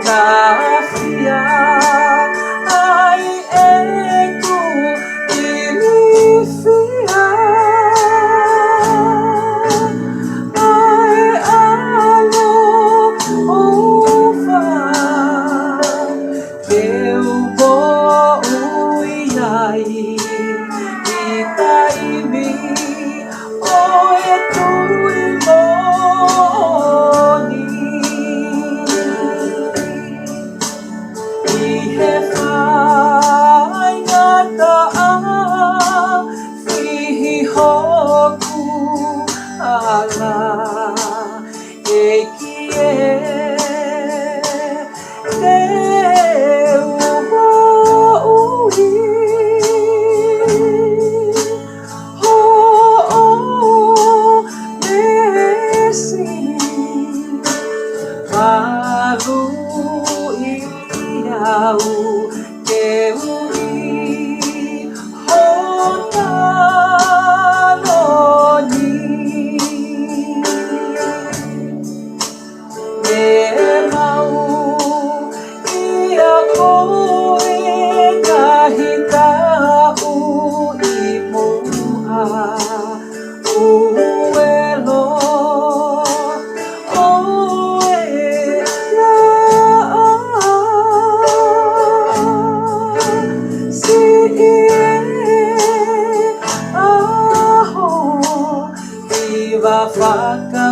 Kahia ai e tu ilifia ai alo ufa eu vou uiai itaimi o e tu imoni he whai ngata a whihi hoku ala e ki te ua ui ho o nesi malu au ke ui ho taloni e mau ia koe kahi kau i mua uelo Viva faca